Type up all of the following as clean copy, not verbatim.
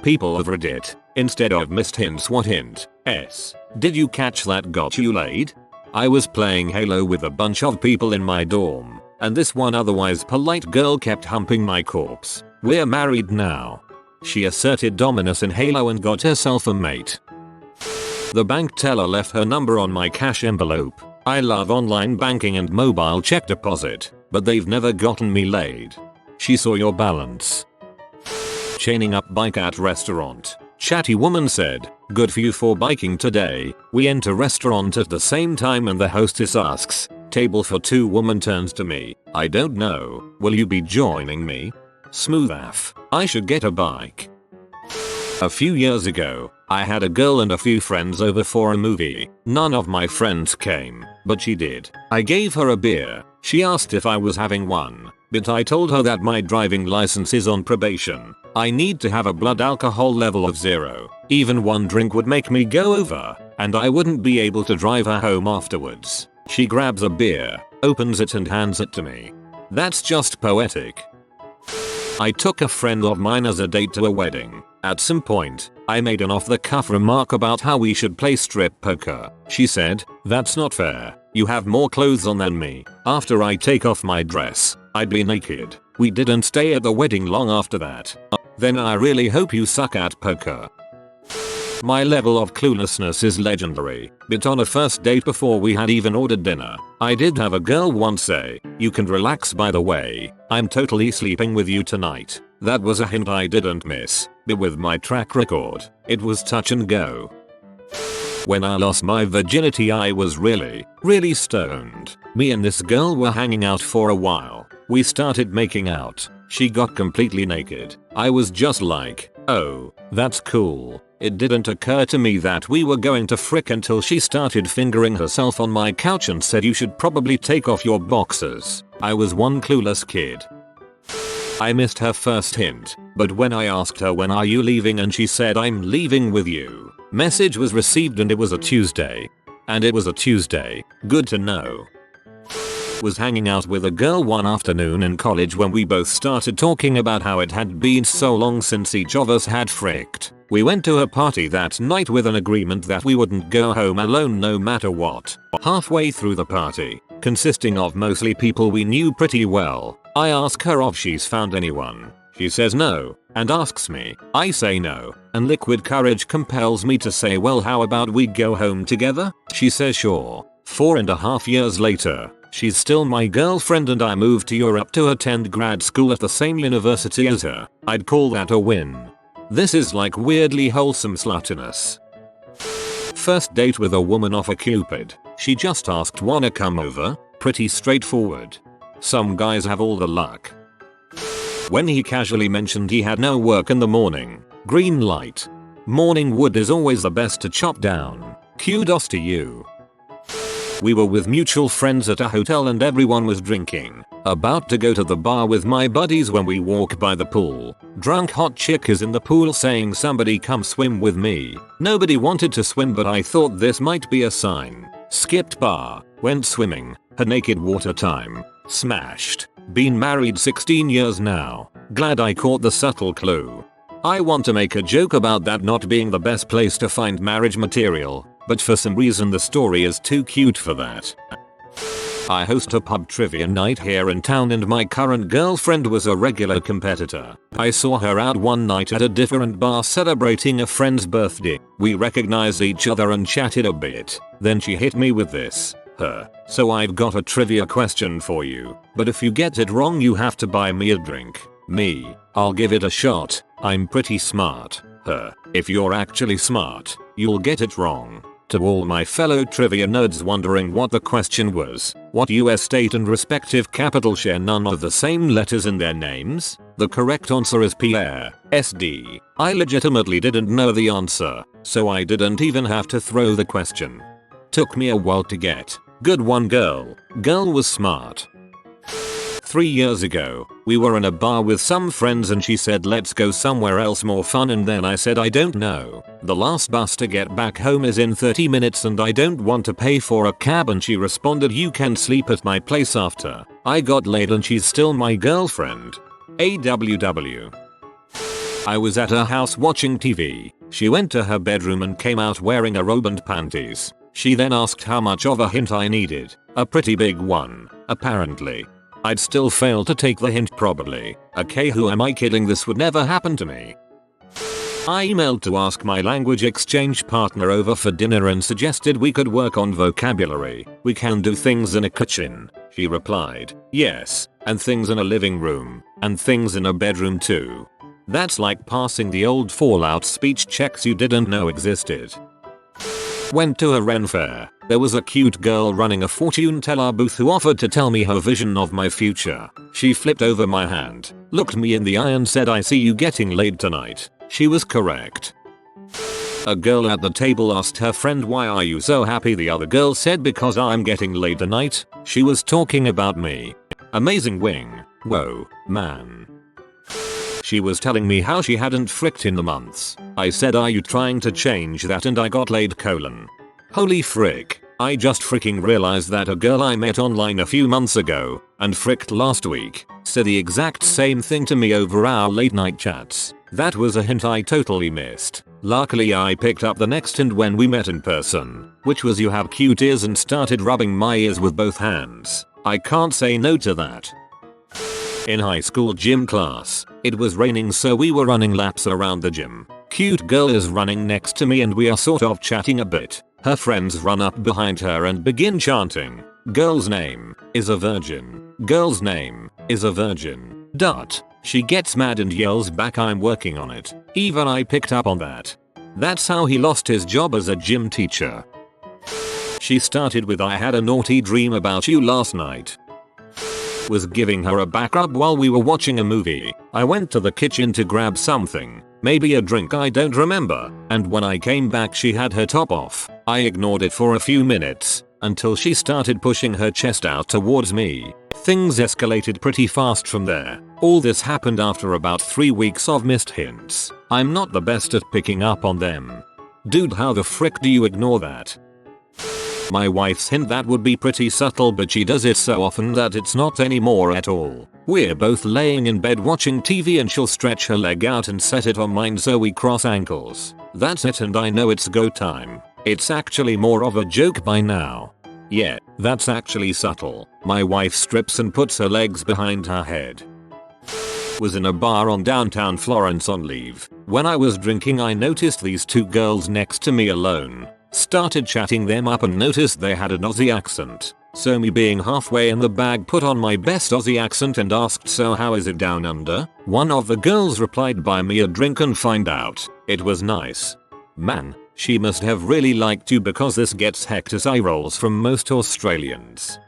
People of Reddit, instead of missed hints, what hint? S. Did you catch that got you laid? I was playing Halo with a bunch of people in my dorm, and this one otherwise polite girl kept humping my corpse. We're married now. She asserted dominance in Halo and got herself a mate. The bank teller left her number on my cash envelope. I love online banking and mobile check deposit, but they've never gotten me laid. She saw your balance. Chaining up bike at restaurant. Chatty woman said, good for you for biking today. We enter restaurant at the same time and the hostess asks, table for two. Woman turns to me, I don't know, will you be joining me? Smooth AF, I should get a bike. A few years ago, I had a girl and a few friends over for a movie. None of my friends came, but she did. I gave her a beer. She asked if I was having one, but I told her that my driving license is on probation. I need to have a blood alcohol level of 0. Even one drink would make me go over, and I wouldn't be able to drive her home afterwards. She grabs a beer, opens it and hands it to me. That's just poetic. I took a friend of mine as a date to a wedding. At some point, I made an off-the-cuff remark about how we should play strip poker. She said, that's not fair. You have more clothes on than me. After I take off my dress, I'd be naked. We didn't stay at the wedding long after that. Then I really hope you suck at poker. My level of cluelessness is legendary, but on a first date before we had even ordered dinner, I did have a girl once say, you can relax by the way, I'm totally sleeping with you tonight. That was a hint I didn't miss, but with my track record, it was touch and go. When I lost my virginity I was really stoned. Me and this girl were hanging out for a while. We started making out. She got completely naked. I was just like, oh, that's cool. It didn't occur to me that we were going to frick until she started fingering herself on my couch and said you should probably take off your boxers. I was one clueless kid. I missed her first hint, but when I asked her when are you leaving and she said I'm leaving with you. Message was received and it was a Tuesday. Good to know. Was hanging out with a girl one afternoon in college when we both started talking about how it had been so long since each of us had fricked. We went to a party that night with an agreement that we wouldn't go home alone no matter what. Halfway through the party, consisting of mostly people we knew pretty well, I ask her if she's found anyone. She says no, and asks me. I say no, and liquid courage compels me to say well how about we go home together? She says sure. 4.5 years later, she's still my girlfriend and I moved to Europe to attend grad school at the same university as her. I'd call that a win. This is like weirdly wholesome sluttiness. First date with a woman off a Cupid. She just asked wanna come over? Pretty straightforward. Some guys have all the luck. When he casually mentioned he had no work in the morning, green light. Morning wood is always the best to chop down. Kudos to you. We were with mutual friends at a hotel and everyone was drinking. About to go to the bar with my buddies when we walk by the pool. Drunk hot chick is in the pool saying somebody come swim with me. Nobody wanted to swim but I thought this might be a sign. Skipped bar, went swimming, had naked water time. Smashed. Been married 16 years now. Glad I caught the subtle clue. I want to make a joke about that not being the best place to find marriage material, but for some reason the story is too cute for that. I host a pub trivia night here in town and my current girlfriend was a regular competitor. I saw her out one night at a different bar celebrating a friend's birthday. We recognized each other and chatted a bit. Then she hit me with this. So I've got a trivia question for you, but if you get it wrong you have to buy me a drink. Me, I'll give it a shot. I'm pretty smart. If you're actually smart, you'll get it wrong. To all my fellow trivia nerds wondering what the question was, what US state and respective capital share none of the same letters in their names? The correct answer is Pierre, SD. I legitimately didn't know the answer, so I didn't even have to throw the question. Took me a while to get. Good one girl. Girl was smart. 3 years ago, we were in a bar with some friends and she said let's go somewhere else more fun and then I said I don't know. The last bus to get back home is in 30 minutes and I don't want to pay for a cab and she responded you can sleep at my place after. I got laid and she's still my girlfriend. AWW. I was at her house watching TV. She went to her bedroom and came out wearing a robe and panties. She then asked how much of a hint I needed. A pretty big one, apparently. I'd still fail to take the hint probably. Okay, who am I kidding? This would never happen to me. I emailed to ask my language exchange partner over for dinner and suggested we could work on vocabulary. We can do things in a kitchen. She replied, yes, and things in a living room, and things in a bedroom too. That's like passing the old Fallout speech checks you didn't know existed. Went to a Ren fair. There was a cute girl running a fortune teller booth who offered to tell me her vision of my future. She flipped over my hand, looked me in the eye and said, I see you getting laid tonight. She was correct. A girl at the table asked her friend, why are you so happy? The other girl said, because I'm getting laid tonight. She was talking about me. Amazing wing. Whoa, man. She was telling me how she hadn't fricked in the months. I said, are you trying to change that? And I got laid : Holy frick. I just freaking realized that a girl I met online a few months ago and fricked last week said the exact same thing to me over our late night chats. That was a hint I totally missed. Luckily I picked up the next hint when we met in person, which was you have cute ears, and started rubbing my ears with both hands. I can't say no to that. In high school gym class, it was raining, so we were running laps around the gym. Cute girl is running next to me and we are sort of chatting a bit. Her friends run up behind her and begin chanting, girl's name is a virgin. Girl's name is a virgin. Dot. She gets mad and yells back, I'm working on it. Even I picked up on that. That's how he lost his job as a gym teacher. She started with, I had a naughty dream about you last night. Was giving her a back rub while we were watching a movie. I went to the kitchen to grab something, maybe a drink, I don't remember, and when I came back she had her top off. I ignored it for a few minutes until she started pushing her chest out towards me. Things escalated pretty fast from there. All this happened after about 3 weeks of missed hints. I'm not the best at picking up on them. Dude, how the frick do you ignore that? My wife's hint, that would be pretty subtle, but she does it so often that it's not anymore at all. We're both laying in bed watching TV and she'll stretch her leg out and set it on mine so we cross ankles. That's it, and I know it's go time. It's actually more of a joke by now. Yeah, that's actually subtle. My wife strips and puts her legs behind her head. Was in a bar on downtown Florence on leave. When I was drinking I noticed these two girls next to me alone. Started chatting them up and noticed they had an Aussie accent. So me being halfway in the bag put on my best Aussie accent and asked, so how is it down under? One of the girls replied, buy me a drink and find out. It was nice. Man, she must have really liked you because this gets hectic eye rolls from most Australians.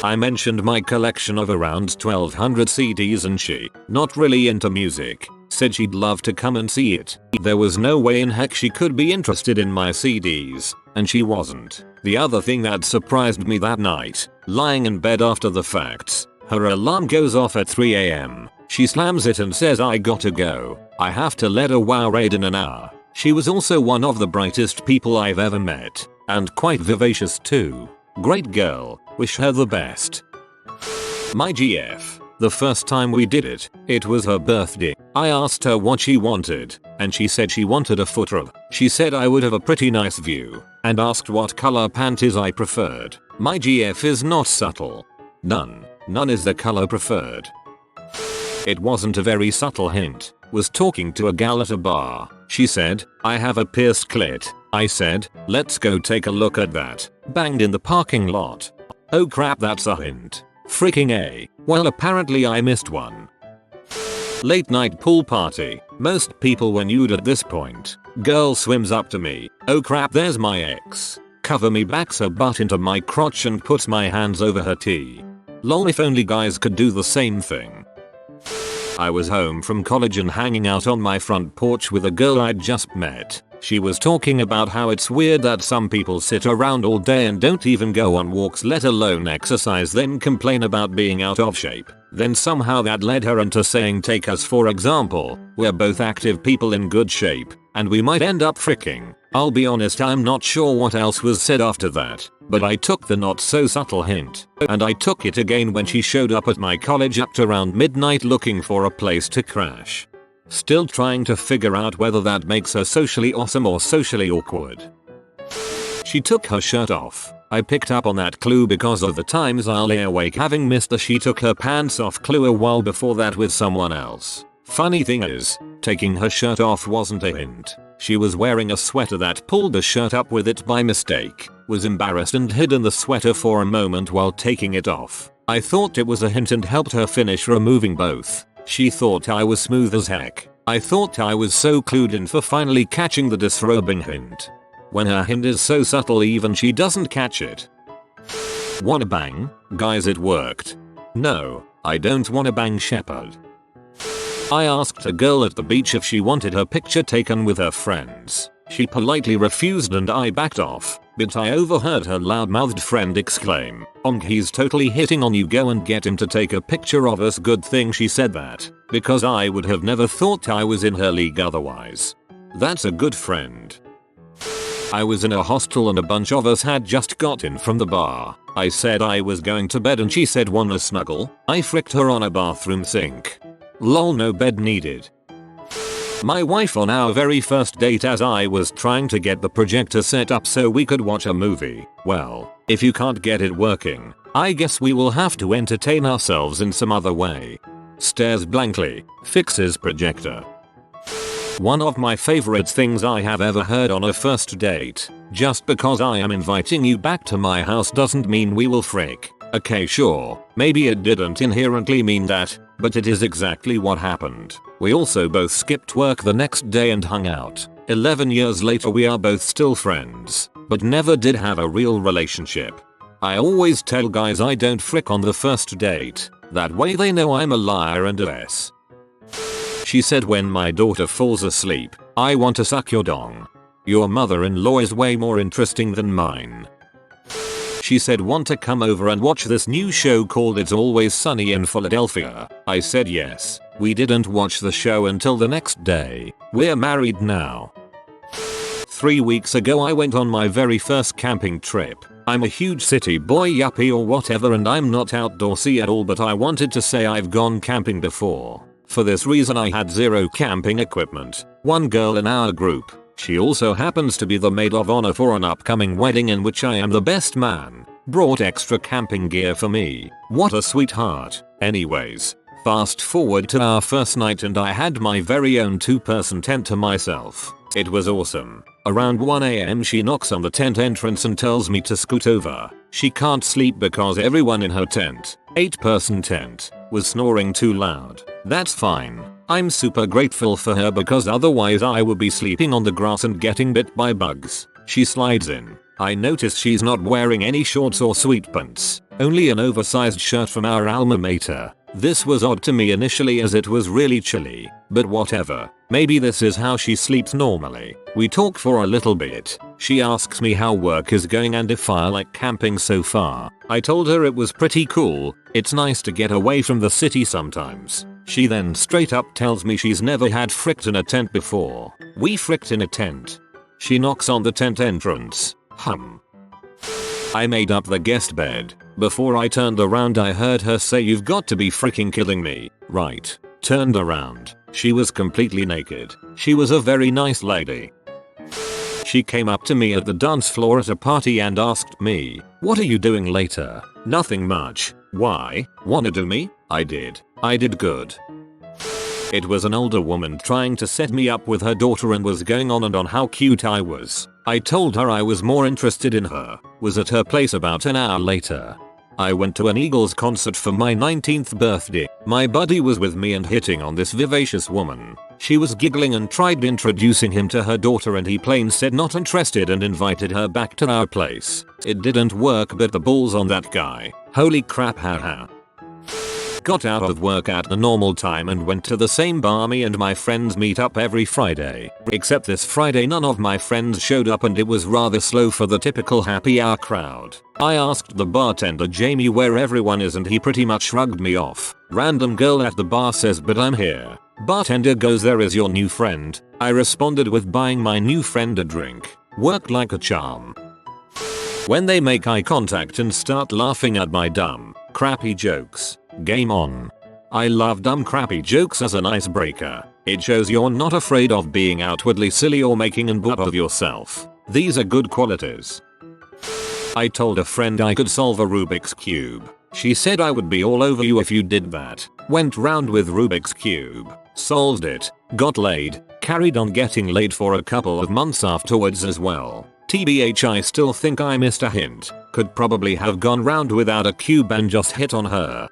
I mentioned my collection of around 1200 CDs and she, not really into music, said she'd love to come and see it. There was no way in heck she could be interested in my CDs, and she wasn't. The other thing that surprised me that night, lying in bed after the facts, her alarm goes off at 3 AM. She slams it and says, I gotta go. I have to let a wow raid in an hour. She was also one of the brightest people I've ever met, and quite vivacious too. Great girl, wish her the best. My GF. The first time we did it, it was her birthday. I asked her what she wanted, and she said she wanted a foot rub. She said I would have a pretty nice view, and asked what color panties I preferred. My GF is not subtle. None is the color preferred. It wasn't a very subtle hint. Was talking to a gal at a bar. She said, I have a pierced clit. I said, let's go take a look at that. Banged in the parking lot. Oh crap, that's a hint. Freaking A. Well, apparently I missed one. Late night pool party. Most people were nude at this point. Girl swims up to me. Oh crap, there's my ex. Cover me, backs her butt into my crotch and puts my hands over her tee. Lol, if only guys could do the same thing. I was home from college and hanging out on my front porch with a girl I'd just met. She was talking about how it's weird that some people sit around all day and don't even go on walks, let alone exercise, then complain about being out of shape. Then somehow that led her into saying, take us for example, we're both active people in good shape, and we might end up fricking. I'll be honest, I'm not sure what else was said after that, but I took the not so subtle hint, and I took it again when she showed up at my college at around midnight looking for a place to crash. Still trying to figure out whether that makes her socially awesome or socially awkward. She took her shirt off. I picked up on that clue because of the times I lay awake having missed the she took her pants off clue a while before that with someone else. Funny thing is, taking her shirt off wasn't a hint. She was wearing a sweater that pulled the shirt up with it by mistake, was embarrassed and hid in the sweater for a moment while taking it off. I thought it was a hint and helped her finish removing both. She thought I was smooth as heck. I thought I was so clued in for finally catching the disrobing hint. When her hint is so subtle even she doesn't catch it. Wanna bang? Guys, it worked. No, I don't wanna bang Shepherd. I asked a girl at the beach if she wanted her picture taken with her friends. She politely refused and I backed off, but I overheard her loud-mouthed friend exclaim, he's totally hitting on you, go and get him to take a picture of us." Good thing she said that, because I would have never thought I was in her league otherwise. That's a good friend. I was in a hostel and a bunch of us had just got in from the bar. I said I was going to bed and she said, "Wanna snuggle?" I fricked her on a bathroom sink. Lol, no bed needed. My wife on our very first date as I was trying to get the projector set up so we could watch a movie. Well, if you can't get it working, I guess we will have to entertain ourselves in some other way. Stares blankly, fixes projector. One of my favorite things I have ever heard on a first date. Just because I am inviting you back to my house doesn't mean we will frick. Okay, sure, maybe it didn't inherently mean that, but it is exactly what happened. We also both skipped work the next day and hung out. 11 years later we are both still friends, but never did have a real relationship. I always tell guys I don't frick on the first date. That way they know I'm a liar and a s. She said, "When my daughter falls asleep, I want to suck your dong. Your mother-in-law is way more interesting than mine." She said, "Want to come over and watch this new show called It's Always Sunny in Philadelphia?" I said yes. We didn't watch the show until the next day. We're married now. 3 weeks ago I went on my very first camping trip. I'm a huge city boy, yuppie or whatever, and I'm not outdoorsy at all, but I wanted to say I've gone camping before. For this reason I had zero camping equipment. One girl in our group, she also happens to be the maid of honor for an upcoming wedding in which I am the best man, brought extra camping gear for me. What a sweetheart. Anyways, fast forward to our first night and I had my very own 2-person tent to myself. It was awesome. Around 1 AM she knocks on the tent entrance and tells me to scoot over. She can't sleep because everyone in her tent, 8-person tent, was snoring too loud. That's fine. I'm super grateful for her because otherwise I would be sleeping on the grass and getting bit by bugs. She slides in. I notice she's not wearing any shorts or sweatpants, only an oversized shirt from our alma mater. This was odd to me initially as it was really chilly, but whatever. Maybe this is how she sleeps normally. We talk for a little bit. She asks me how work is going and if I like camping so far. I told her it was pretty cool. It's nice to get away from the city sometimes. She then straight up tells me she's never had fricked in a tent before. We fricked in a tent. She knocks on the tent entrance. I made up the guest bed. Before I turned around I heard her say, "You've got to be freaking kidding me." Right. Turned around. She was completely naked. She was a very nice lady. She came up to me at the dance floor at a party and asked me, "What are you doing later?" "Nothing much." "Why? Wanna do me?" I did. I did good. It was an older woman trying to set me up with her daughter and was going on and on how cute I was. I told her I was more interested in her. Was at her place about an hour later. I went to an Eagles concert for my 19th birthday. My buddy was with me and hitting on this vivacious woman. She was giggling and tried introducing him to her daughter and he plain said not interested and invited her back to our place. It didn't work, but the balls on that guy. Holy crap, haha. Got out of work at the normal time and went to the same bar me and my friends meet up every Friday. Except this Friday none of my friends showed up and it was rather slow for the typical happy hour crowd. I asked the bartender Jamie where everyone is and he pretty much shrugged me off. Random girl at the bar says, "But I'm here." Bartender goes, "There is your new friend." I responded with buying my new friend a drink. Worked like a charm. When they make eye contact and start laughing at my dumb, crappy jokes, game on. I love dumb crappy jokes as an icebreaker. It shows you're not afraid of being outwardly silly or making an of yourself. These are good qualities. I told a friend I could solve a Rubik's Cube. She said I would be all over you if you did that. Went round with Rubik's Cube, solved it, got laid, carried on getting laid for a couple of months afterwards as well. TBH, I still think I missed a hint. Could probably have gone round without a cube and just hit on her.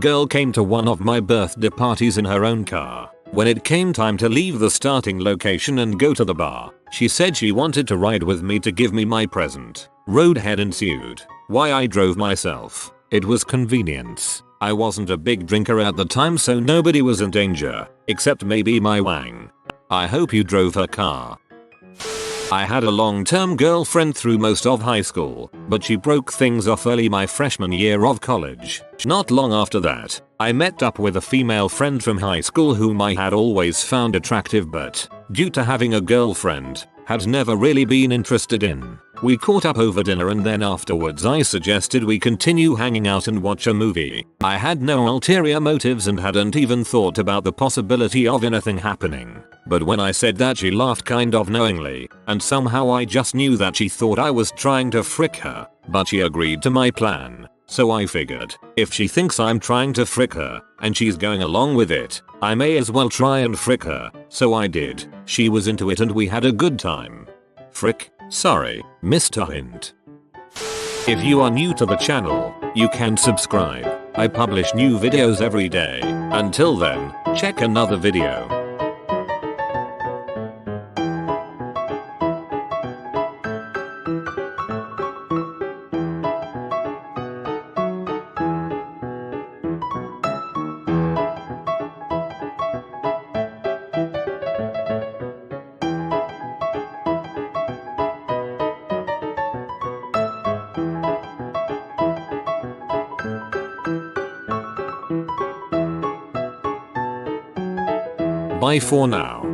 Girl came to one of my birthday parties in her own car. When it came time to leave the starting location and go to the bar, she said she wanted to ride with me to give me my present. Roadhead ensued. Why I drove myself. It was convenience. I wasn't a big drinker at the time, so nobody was in danger, except maybe my wang. I hope you drove her car. I had a long-term girlfriend through most of high school, but she broke things off early my freshman year of college. Not long after that, I met up with a female friend from high school whom I had always found attractive, but, due to having a girlfriend, had never really been interested in. We caught up over dinner and then afterwards I suggested we continue hanging out and watch a movie. I had no ulterior motives and hadn't even thought about the possibility of anything happening. But when I said that, she laughed kind of knowingly, and somehow I just knew that she thought I was trying to frick her. But she agreed to my plan. So I figured, if she thinks I'm trying to frick her, and she's going along with it, I may as well try and frick her. So I did. She was into it and we had a good time. Frick? Sorry, missed a hint. If you are new to the channel, you can subscribe. I publish new videos every day. Until then, check another video. Bye for now.